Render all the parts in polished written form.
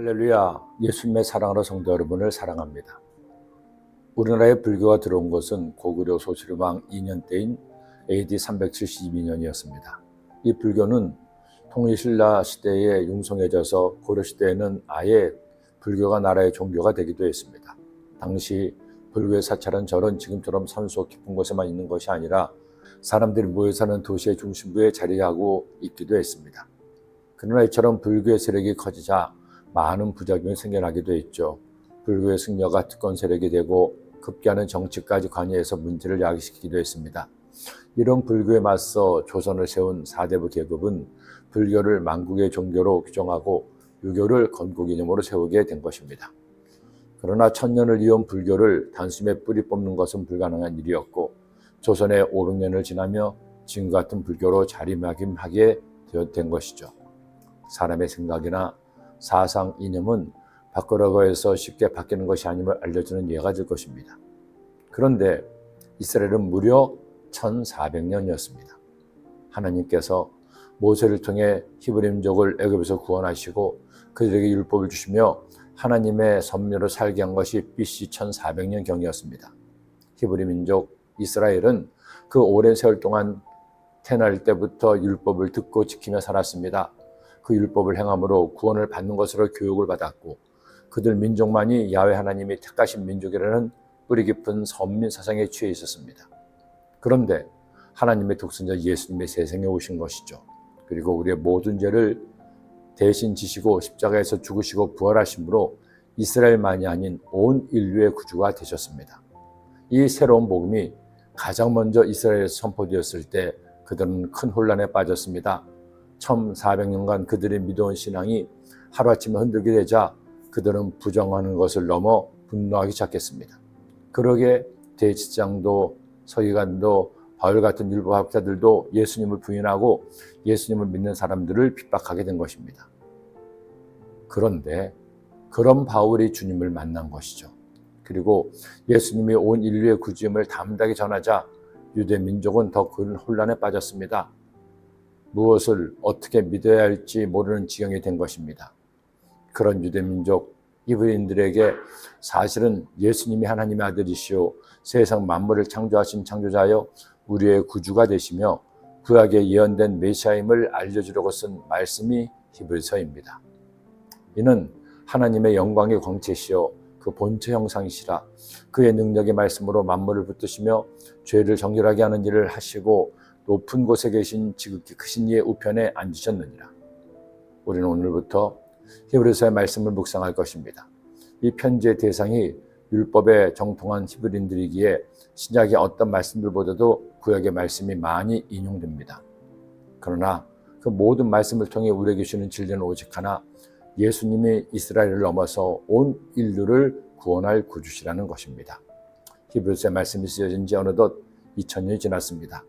할렐루야, 예수님의 사랑으로 성도 여러분을 사랑합니다. 우리나라에 불교가 들어온 것은 고구려 소실왕 2년 때인 AD 372년이었습니다. 이 불교는 통일신라 시대에 융성해져서 고려 시대에는 아예 불교가 나라의 종교가 되기도 했습니다. 당시 불교의 사찰은 저런 지금처럼 산소 깊은 곳에만 있는 것이 아니라 사람들이 모여 사는 도시의 중심부에 자리하고 있기도 했습니다. 그러나 이처럼 불교의 세력이 커지자 많은 부작용이 생겨나기도 했죠. 불교의 승려가 특권 세력이 되고 급기야는 정치까지 관여해서 문제를 야기시키기도 했습니다. 이런 불교에 맞서 조선을 세운 사대부 계급은 불교를 만국의 종교로 규정하고 유교를 건국이념으로 세우게 된 것입니다. 그러나 천년을 이은 불교를 단숨에 뿌리 뽑는 것은 불가능한 일이었고 조선의 500년을 지나며 지금 같은 불교로 자리매김하게 된 것이죠. 사람의 생각이나 사상, 이념은 바꾸라고 해서 쉽게 바뀌는 것이 아님을 알려주는 예가 될 것입니다. 그런데 이스라엘은 무려 1400년이었습니다. 하나님께서 모세를 통해 히브리 민족을 애굽에서 구원하시고 그들에게 율법을 주시며 하나님의 섭리로 살게 한 것이 BC 1400년경이었습니다. 히브리 민족 이스라엘은 그 오랜 세월 동안 태어날 때부터 율법을 듣고 지키며 살았습니다. 그 율법을 행함으로 구원을 받는 것으로 교육을 받았고 그들 민족만이 야훼 하나님이 택하신 민족이라는 뿌리 깊은 선민 사상에 취해 있었습니다. 그런데 하나님의 독생자 예수님이 세상에 오신 것이죠. 그리고 우리의 모든 죄를 대신 지시고 십자가에서 죽으시고 부활하심으로 이스라엘만이 아닌 온 인류의 구주가 되셨습니다. 이 새로운 복음이 가장 먼저 이스라엘에서 선포되었을 때 그들은 큰 혼란에 빠졌습니다. 1400년간 그들의 믿어온 신앙이 하루아침에 흔들게 되자 그들은 부정하는 것을 넘어 분노하기 시작했습니다. 그러게 대제사장도 서기관도 바울 같은 율법학자들도 예수님을 부인하고 예수님을 믿는 사람들을 핍박하게 된 것입니다. 그런데 그런 바울이 주님을 만난 것이죠. 그리고 예수님이 온 인류의 구주임을 담대하게 전하자 유대 민족은 더 큰 혼란에 빠졌습니다. 무엇을 어떻게 믿어야 할지 모르는 지경이 된 것입니다. 그런 유대민족 히브리인들에게 사실은 예수님이 하나님의 아들이시오 세상 만물을 창조하신 창조자여 우리의 구주가 되시며 구약에 예언된 메시아임을 알려주려고 쓴 말씀이 히브리서입니다. 이는 하나님의 영광의 광채시여 그 본체 형상이시라 그의 능력의 말씀으로 만물을 붙드시며 죄를 정결하게 하는 일을 하시고 높은 곳에 계신 지극히 크신 이의 우편에 앉으셨느니라. 우리는 오늘부터 히브리서의 말씀을 묵상할 것입니다. 이 편지의 대상이 율법에 정통한 히브리인들이기에 신약의 어떤 말씀들보다도 구약의 말씀이 많이 인용됩니다. 그러나 그 모든 말씀을 통해 우리에게 주시는 진리는 오직 하나, 예수님이 이스라엘을 넘어서 온 인류를 구원할 구주시라는 것입니다. 히브리서의 말씀이 쓰여진 지 어느덧 2000년이 지났습니다.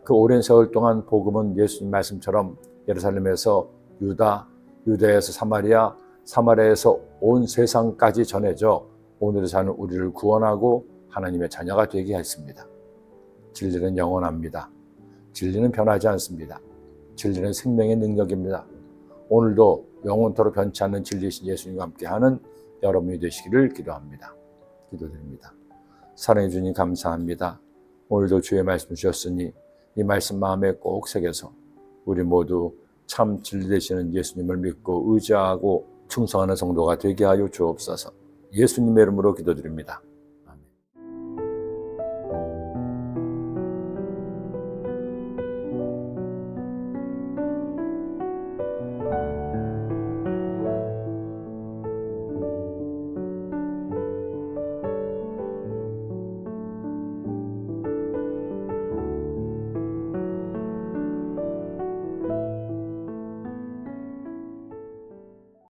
그 오랜 세월 동안 복음은 예수님 말씀처럼 예루살렘에서 유다, 유다에서 사마리아, 사마리아에서 온 세상까지 전해져 오늘을 사는 우리를 구원하고 하나님의 자녀가 되게 했습니다. 진리는 영원합니다. 진리는 변하지 않습니다. 진리는 생명의 능력입니다. 오늘도 영원토록 변치 않는 진리이신 예수님과 함께하는 여러분이 되시기를 기도합니다. 기도드립니다. 사랑해 주님 감사합니다. 오늘도 주의 말씀 주셨으니 이 말씀 마음에 꼭 새겨서 우리 모두 참 진리 되시는 예수님을 믿고 의지하고 충성하는 성도가 되게 하여 주옵소서. 예수님의 이름으로 기도드립니다.